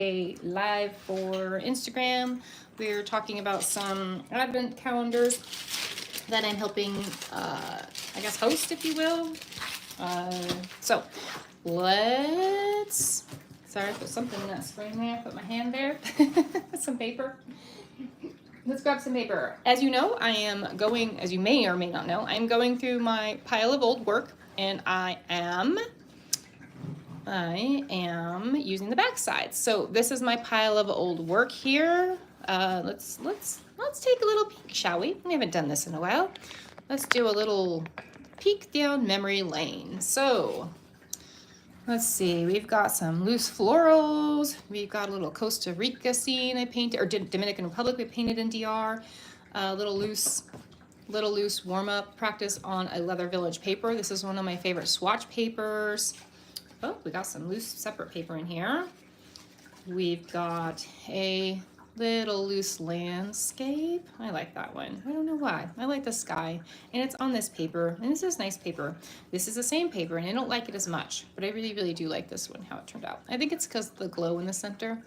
a live for Instagram. We're talking about some advent calendars that I'm helping, I guess, host, if you will. So let's, sorry, I put something in that screen there, put my hand there, some paper. Let's grab some paper. As you know, I am going, as you may or may not know, I'm going through my pile of old work, and I am using the back side. So this is my pile of old work here. Let's take a little peek, shall we? We haven't done this in a while. Let's do a little peek down memory lane. So let's see, we've got some loose florals. We've got a little Costa Rica scene I painted, or Dominican Republic we painted in DR. Little loose warm-up practice on a leather village paper. This is one of my favorite swatch papers. Oh, we got some loose separate paper in here. We've got a little loose landscape. I like that one. I don't know why. I like the sky. And it's on this paper. And this is nice paper. This is the same paper, and I don't like it as much. But I really, really do like this one, how it turned out. I think it's because of the glow in the center.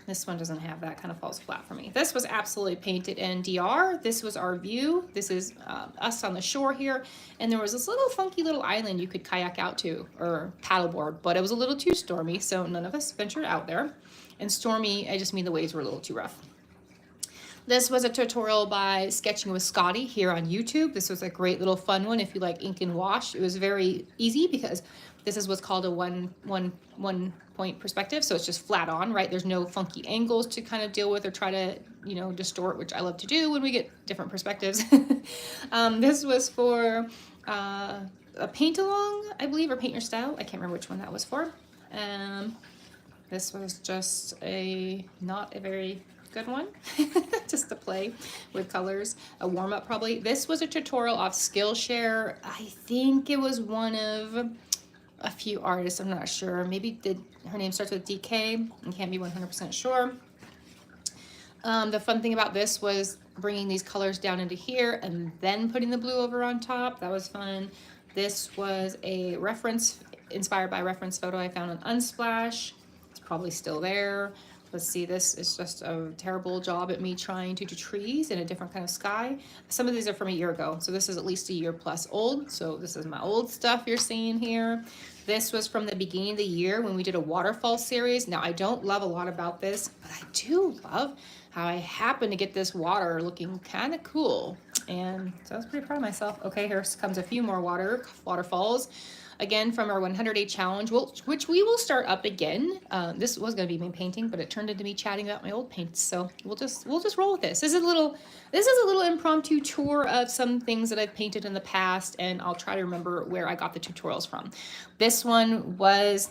This one doesn't have that, kind of falls flat for me. This was absolutely painted in DR. This was our view. This is us on the shore here. And there was this little funky little island you could kayak out to, or paddleboard, but it was a little too stormy, so none of us ventured out there. And stormy, I just mean the waves were a little too rough. This was a tutorial by Sketching with Scotty here on YouTube. This was a great little fun one if you like ink and wash. It was very easy because this is what's called a one point perspective. So it's just flat on, right? There's no funky angles to kind of deal with or try to, you know, distort, which I love to do when we get different perspectives. This was for a paint along, I believe, or paint your style. I can't remember which one that was for. This was just not a very good one, just to play with colors, a warm-up probably. This was a tutorial off Skillshare. I think it was one of a few artists, I'm not sure. Maybe her name starts with DK, I can't be 100% sure. The fun thing about this was bringing these colors down into here and then putting the blue over on top. That was fun. This was a reference, inspired by a reference photo I found on Unsplash. It's probably still there. Let's see, this is just a terrible job at me trying to do trees in a different kind of sky. Some of these are from a year ago, so this is at least a year plus old. So this is my old stuff you're seeing here. This was from the beginning of the year when we did a waterfall series. Now, I don't love a lot about this, but I do love how I happen to get this water looking kind of cool. And so I was pretty proud of myself. Okay, here comes a few more waterfalls. Again, from our 100-day challenge, which we will start up again. This was going to be me painting, but it turned into me chatting about my old paints. So we'll just roll with this. This is a little impromptu tour of some things that I've painted in the past, and I'll try to remember where I got the tutorials from. This one was,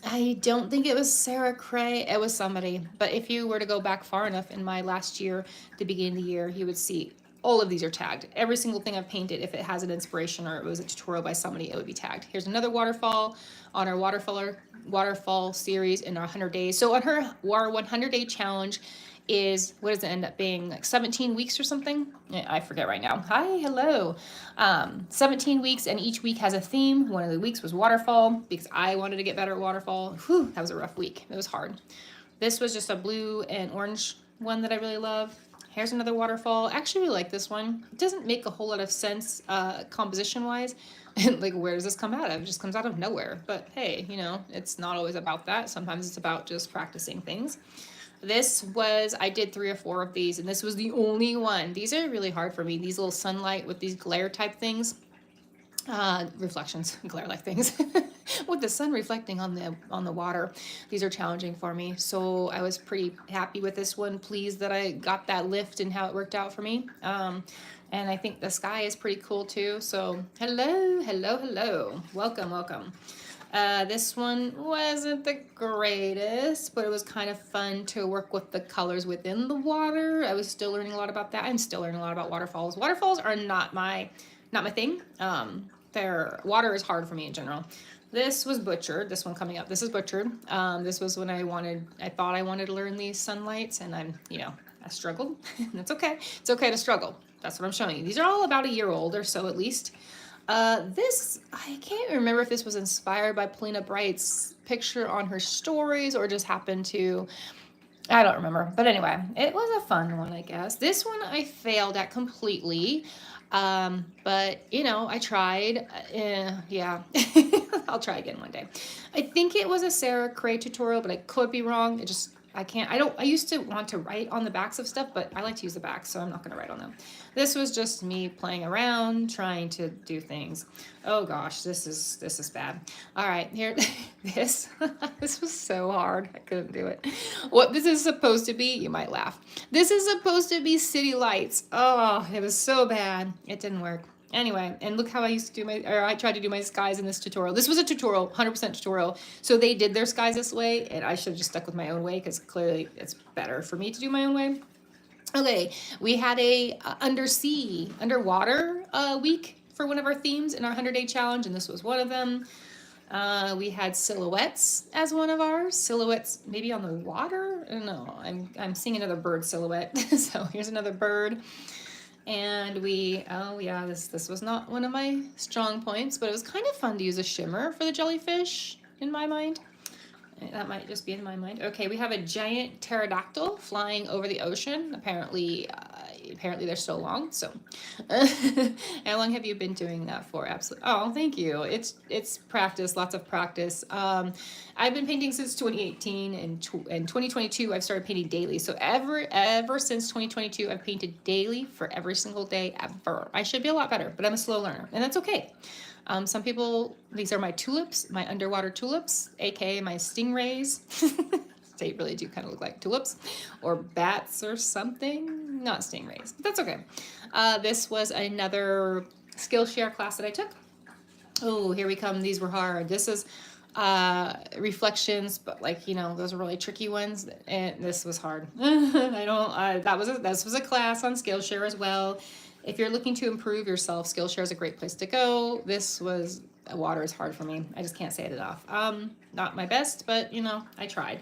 I don't think it was Sarah Cray. It was somebody. But if you were to go back far enough in my last year, the beginning of the year, you would see all of these are tagged. Every single thing I've painted, if it has an inspiration or it was a tutorial by somebody, it would be tagged. Here's another waterfall on our waterfall series in our 100 days. So on our 100-day challenge is, what does it end up being, like 17 weeks or something? I forget right now. Hi, hello. 17 weeks, and each week has a theme. One of the weeks was waterfall because I wanted to get better at waterfall. Whew, that was a rough week. It was hard. This was just a blue and orange one that I really love. Here's another waterfall. I actually really like this one. It doesn't make a whole lot of sense composition-wise. Like, where does this come out of? It just comes out of nowhere. But hey, you know, it's not always about that. Sometimes it's about just practicing things. This was, I did 3 or 4 of these, and this was the only one. These are really hard for me. These little sunlight with these glare type things. Reflections, glare-like things. With the sun reflecting on the water, these are challenging for me. So I was pretty happy with this one, pleased that I got that lift and how it worked out for me. And I think the sky is pretty cool too. So hello, welcome. This one wasn't the greatest, but it was kind of fun to work with the colors within the water. I was still learning a lot about that. I'm still learning a lot about waterfalls. Waterfalls are not my thing. Their water is hard for me in general. This was butchered. This one coming up, this is butchered. This was when I thought I wanted to learn these sunlights, and I struggled. And it's okay. It's okay to struggle. That's what I'm showing you. These are all about a year old or so at least. This, I can't remember if this was inspired by Polina Bright's picture on her stories or just happened to, I don't remember. But anyway, it was a fun one, I guess. This one I failed at completely. But you know, I tried. Yeah, I'll try again one day. I think it was a Sarah Cray tutorial, but I could be wrong. It just, I can't, I used to want to write on the backs of stuff, but I like to use the backs, so I'm not going to write on them. This was just me playing around, trying to do things. Oh gosh, this is bad. All right, here, this, this was so hard. I couldn't do it. What this is supposed to be, you might laugh. This is supposed to be city lights. Oh, it was so bad. It didn't work. Anyway, and look how I used to do my, or I tried to do my skies in this tutorial. This was a tutorial, 100% tutorial. So they did their skies this way, and I should have just stuck with my own way because clearly it's better for me to do my own way. Okay, we had a underwater week for one of our themes in our 100-day challenge, and this was one of them. We had silhouettes as one of ours. Silhouettes maybe on the water? No, I'm seeing another bird silhouette. So here's another bird. And we, oh yeah, this was not one of my strong points, but it was kind of fun to use a shimmer for the jellyfish in my mind. That might just be in my mind. Okay, we have a giant pterodactyl flying over the ocean. Apparently they're so long. So, how long have you been doing that for? Absolutely. Oh, thank you. It's practice, lots of practice. I've been painting since 2018, and 2022 I've started painting daily. So ever since 2022, I've painted daily for every single day ever. I should be a lot better, but I'm a slow learner, and that's okay. Some people, these are my tulips, my underwater tulips, aka my stingrays. They really do kind of look like tulips or bats or something. Not stingrays, but that's okay. This was another Skillshare class that I took. Oh, here we come. These were hard. This is reflections, but like, you know, those are really tricky ones, and this was hard. This was a class on Skillshare as well. If you're looking to improve yourself, Skillshare is a great place to go. This was, water is hard for me. I just can't say it enough. Not my best, but you know, I tried.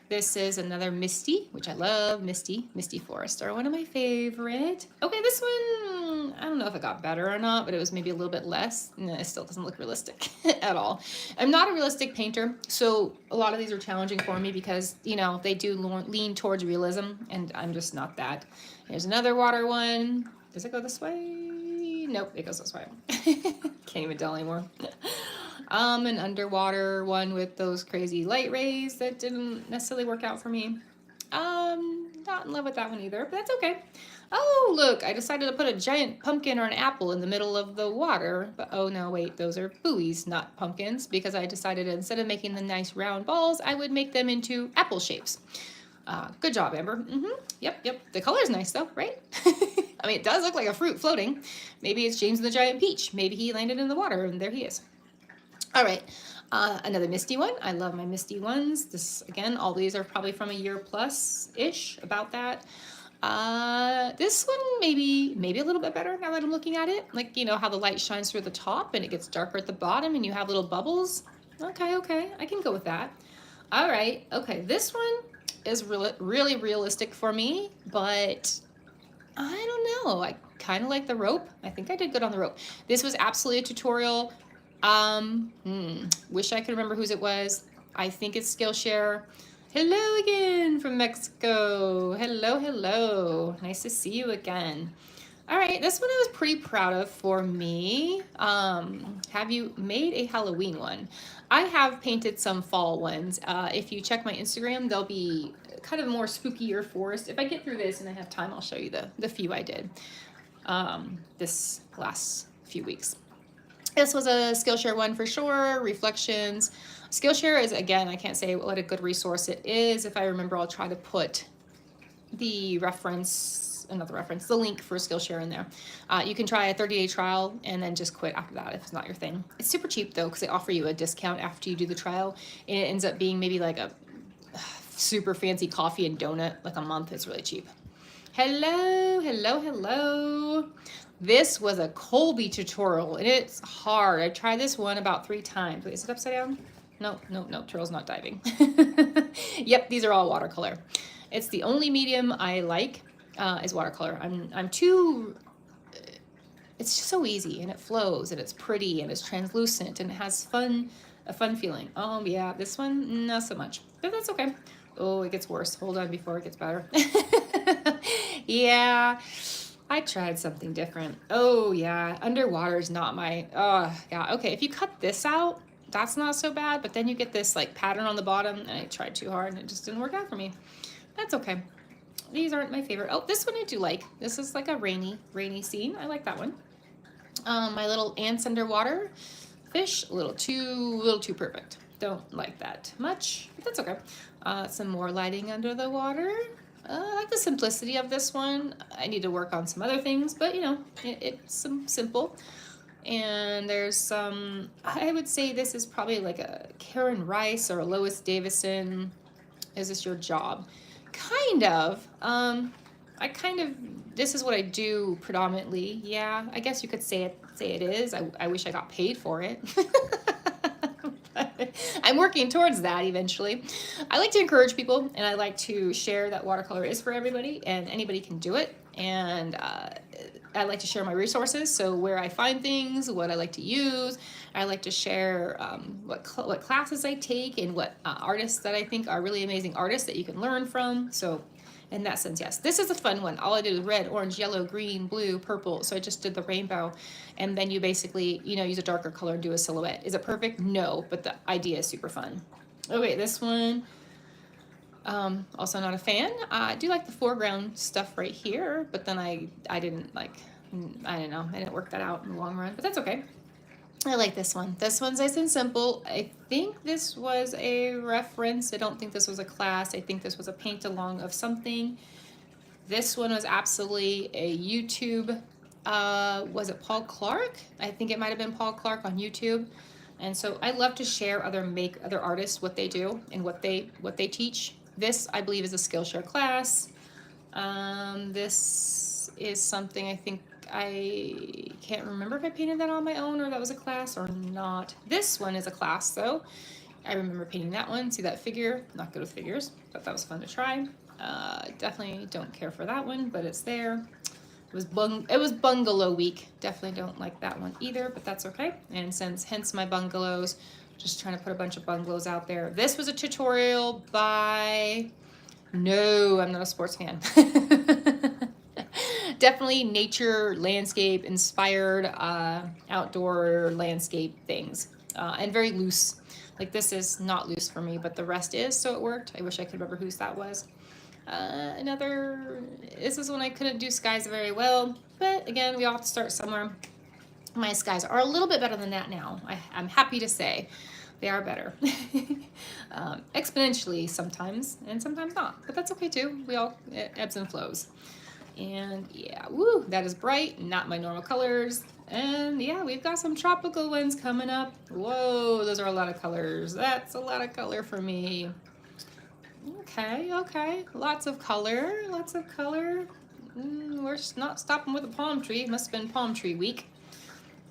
This is another Misty, which I love. Misty Forest are one of my favorite. Okay, this one, I don't know if it got better or not, but it was maybe a little bit less. No, it still doesn't look realistic at all. I'm not a realistic painter, so a lot of these are challenging for me because, you know, they do lean towards realism, and I'm just not that. Here's another water one. Does it go this way? Nope, it goes this way. Can't even tell anymore. An underwater one with those crazy light rays that didn't necessarily work out for me. Not in love with that one either, but that's okay. Oh, look, I decided to put a giant pumpkin or an apple in the middle of the water. But oh no, wait, those are buoys, not pumpkins, because I decided instead of making the nice round balls, I would make them into apple shapes. Good job, Amber. Yep. The color's nice though, right? I mean, it does look like a fruit floating. Maybe it's James and the Giant Peach. Maybe he landed in the water and there he is. All right, another Misty one. I love my Misty ones. This, again, all these are probably from a year plus-ish, about that. This one maybe a little bit better now that I'm looking at it. Like, you know, how the light shines through the top and it gets darker at the bottom and you have little bubbles. Okay, I can go with that. All right, okay, this one is really realistic for me, but I don't know. I kind of like the rope. I think I did good on the rope. This was absolutely a tutorial. Wish I could remember whose it was. I think it's Skillshare. Hello again from Mexico. Hello. Nice to see you again. All right, this one I was pretty proud of for me. Have you made a Halloween one? I have painted some fall ones. If you check my Instagram, they'll be kind of more spooky or forest. If I get through this and I have time, I'll show you the few I did this last few weeks. This was a Skillshare one for sure. Reflections. Skillshare is, again, I can't say what a good resource it is. If I remember, I'll try to put the the link for Skillshare in there. You can try a 30-day trial and then just quit after that if it's not your thing. It's super cheap though, because they offer you a discount after you do the trial, and it ends up being maybe like a super fancy coffee and donut, like a month. It's really cheap. Hello. This was a Colby tutorial, and it's hard. I tried this one about 3 times. Wait, is it upside down? No, Turtle's not diving. Yep, these are all watercolor. It's the only medium I like is watercolor. it's just so easy, and it flows, and it's pretty, and it's translucent, and it has a fun feeling. Oh yeah, this one, not so much, but that's okay. Oh, it gets worse. Hold on before it gets better. Yeah, I tried something different. Oh yeah, underwater is not my, oh yeah. Okay, if you cut this out, that's not so bad, but then you get this like pattern on the bottom, and I tried too hard and it just didn't work out for me. That's okay. These aren't my favorite. Oh, this one I do like. This is like a rainy scene. I like that one. My little ants underwater fish, a little too perfect. Don't like that much, but that's okay. Some more lighting under the water. I like the simplicity of this one. I need to work on some other things, but you know, it's some simple. And there's some, I would say this is probably like a Karen Rice or a Lois Davison. Is this your job? Kind of. This is what I do predominantly. Yeah, I guess you could say it is. I wish I got paid for it. I'm working towards that eventually. I like to encourage people, and I like to share that watercolor is for everybody, and anybody can do it. And I like to share my resources, so where I find things, what I like to use. I like to share what classes I take, and what artists that I think are really amazing artists that you can learn from. So in that sense, yes. This is a fun one. All I did was red, orange, yellow, green, blue, purple. So I just did the rainbow. And then you basically, you know, use a darker color and do a silhouette. Is it perfect? No, but the idea is super fun. Okay, this one, also not a fan. I do like the foreground stuff right here, but then I didn't like, I don't know, I didn't work that out in the long run, but that's okay. I like this one. This one's nice and simple. I think this was a reference. I don't think this was a class. I think this was a paint along of something. This one was absolutely a YouTube. Was it Paul Clark? I think it might have been Paul Clark on YouTube. And so I love to share other artists, what they do and what they teach. This, I believe, is a Skillshare class. This is something I think, I can't remember if I painted that on my own or that was a class or not. This one is a class though. I remember painting that one. See that figure? Not good with figures, but that was fun to try. Definitely don't care for that one, but it's there. It was bungalow week. Definitely don't like that one either, but that's okay. And hence my bungalows, just trying to put a bunch of bungalows out there. This was a tutorial by, no, I'm not a sports fan. Definitely nature, landscape, inspired, outdoor landscape things, and very loose. Like this is not loose for me, but the rest is, so it worked. I wish I could remember whose that was. This is when I couldn't do skies very well, but again, we all have to start somewhere. My skies are a little bit better than that now. I'm happy to say they are better. Exponentially sometimes, and sometimes not, but that's okay too. It ebbs and flows. And yeah, woo, that is bright, not my normal colors. And yeah, we've got some tropical ones coming up. Whoa, those are a lot of colors. That's a lot of color for me. Okay, lots of color. We're not stopping with a palm tree. It must have been palm tree week.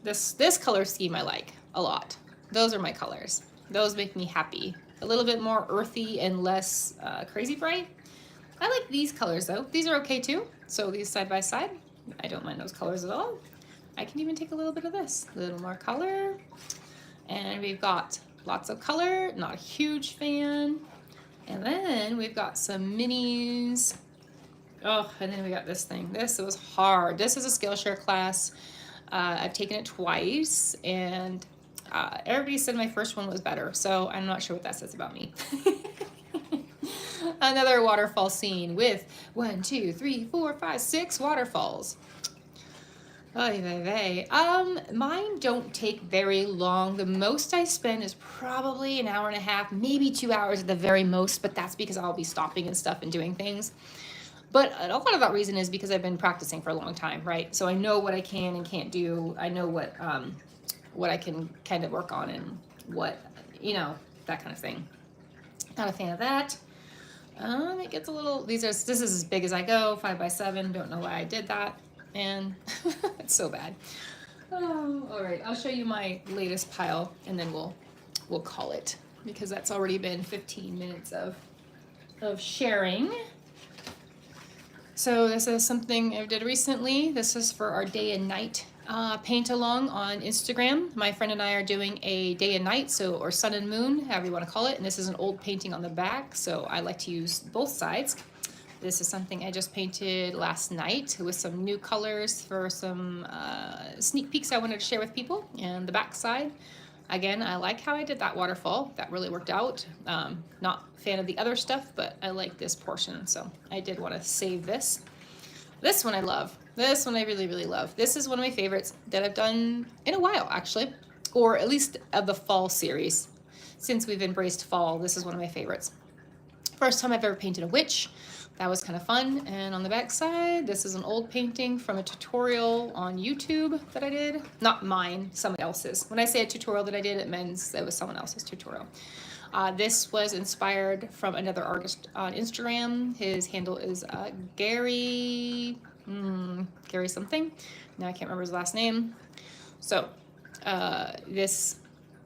This color scheme I like a lot. Those are my colors. Those make me happy. A little bit more earthy and less crazy bright. I like these colors though. These are okay too. So these side by side, I don't mind those colors at all. I can even take a little bit of this, a little more color. And we've got lots of color, not a huge fan. And then we've got some minis. Oh, and then we got this thing. This was hard. This is a Skillshare class. I've taken it twice, and everybody said my first one was better. So I'm not sure what that says about me. Another waterfall scene with 1, 2, 3, 4, 5, 6 waterfalls. Mine don't take very long. The most I spend is probably an hour and a half, maybe 2 hours at the very most, but that's because I'll be stopping and stuff and doing things. But a lot of that reason is because I've been practicing for a long time, right? So I know what I can and can't do. I know what I can kind of work on and what, that kind of thing. Not a fan of that. It gets a little, this is as big as I go, 5 by 7. Don't know why I did that. And it's so bad. Oh, all right, I'll show you my latest pile and then we'll call it, because that's already been 15 minutes of sharing. So this is something I did recently. This is for our day and night paint along on Instagram. My friend and I are doing a day and night, so, or sun and moon, however you want to call it. And this is an old painting on the back, so I like to use both sides. This is something I just painted last night with some new colors for some sneak peeks I wanted to share with people. And the back side, again, I like how I did that waterfall. That really worked out. Not a fan of the other stuff, but I like this portion, so I did want to save this. This one I love. This one I really, really love. This is one of my favorites that I've done in a while, actually, or at least of the fall series. Since we've embraced fall, this is one of my favorites. First time I've ever painted a witch. That was kind of fun. And on the back side, this is an old painting from a tutorial on YouTube that I did. Not mine, someone else's. When I say a tutorial that I did, it means it was someone else's tutorial. This was inspired from another artist on Instagram. His handle is Gary something. Now I can't remember his last name. So this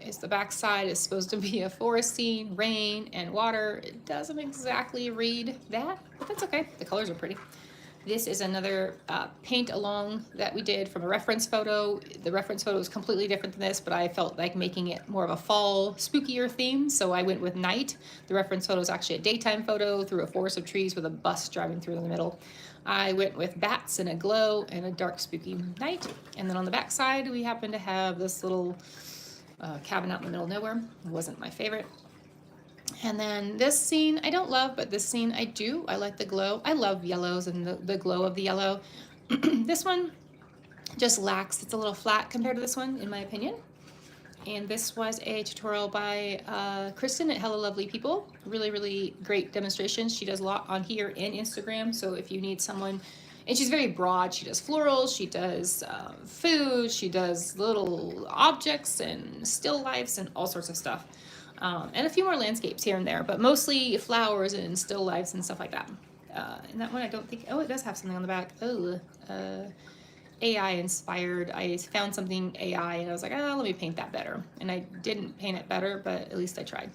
is the back side. It's supposed to be a forest scene, rain and water. It doesn't exactly read that, but that's okay. The colors are pretty. This is another paint along that we did from a reference photo. The reference photo was completely different than this, but I felt like making it more of a fall, spookier theme, so I went with night. The reference photo is actually a daytime photo through a forest of trees with a bus driving through in the middle. I went with bats and a glow and a dark, spooky night. And then on the back side, we happen to have this little cabin out in the middle of nowhere. It wasn't my favorite. And then this scene I don't love, but this scene I do. I like the glow. I love yellows and the glow of the yellow. This one just lacks, it's a little flat compared to this one, in my opinion. And this was a tutorial by Kristen at Hello Lovely People. Really, really great demonstrations. She does a lot on here and Instagram. So if you need someone, and she's very broad. She does florals, she does food, she does little objects and still lifes and all sorts of stuff. And a few more landscapes here and there, but mostly flowers and still lifes and stuff like that. And that one I don't think, oh, it does have something on the back. Oh, AI inspired. I found something AI and I was like, oh, let me paint that better. And I didn't paint it better, but at least I tried.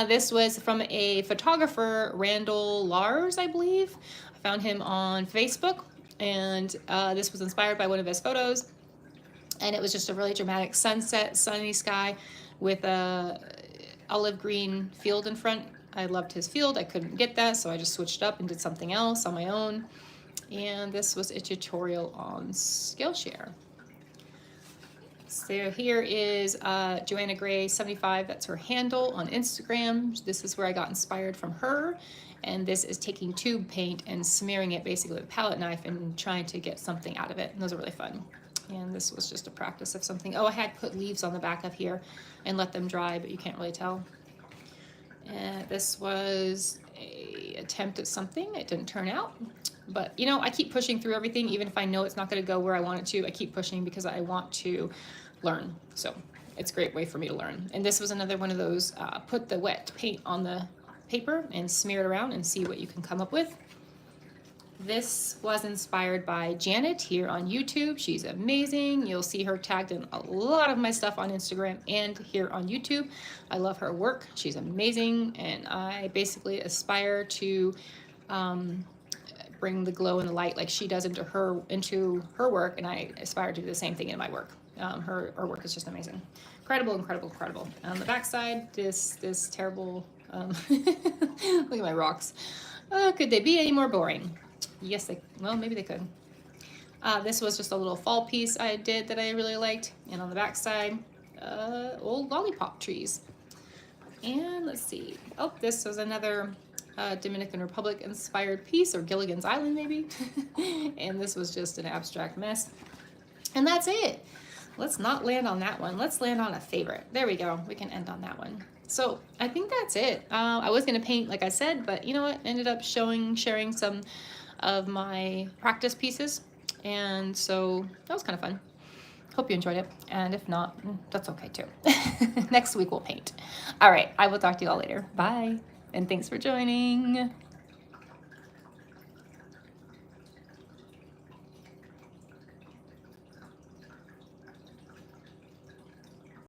This was from a photographer, Randall Lars, I believe. I found him on Facebook, and this was inspired by one of his photos. And it was just a really dramatic sunset, sunny sky with a olive green field in front. I loved his field. I couldn't get that, so I just switched up and did something else on my own. And this was a tutorial on Skillshare. So here is Joanna Gray 75. That's her handle on Instagram. This is where I got inspired from her. And this is taking tube paint and smearing it basically with a palette knife and trying to get something out of it. And those are really fun. And this was just a practice of something. Oh, I had put leaves on the back of here and let them dry, but you can't really tell. And this was a attempt at something. It didn't turn out. But, you know, I keep pushing through everything, even if I know it's not going to go where I want it to. I keep pushing because I want to learn. So it's a great way for me to learn. And this was another one of those, put the wet paint on the paper and smear it around and see what you can come up with. This was inspired by Janet here on YouTube. She's amazing. You'll see her tagged in a lot of my stuff on Instagram and here on YouTube. I love her work. She's amazing. And I basically aspire to bring the glow and the light like she does into her work, and I aspire to do the same thing in my work. Her work is just amazing. Incredible, incredible, incredible. On the back side, this terrible, look at my rocks. Could they be any more boring? Yes, well, maybe they could. This was just a little fall piece I did that I really liked. And on the back side, old lollipop trees. And let's see. Oh, this was another Dominican Republic inspired piece, or Gilligan's Island maybe. And this was just an abstract mess. And that's it. Let's not land on that one. Let's land on a favorite. There we go. We can end on that one. So I think that's it. I was going to paint, like I said, but you know what? Ended up sharing some of my practice pieces. And so that was kind of fun. Hope you enjoyed it. And if not, that's okay too. Next week we'll paint. All right. I will talk to you all later. Bye. And thanks for joining.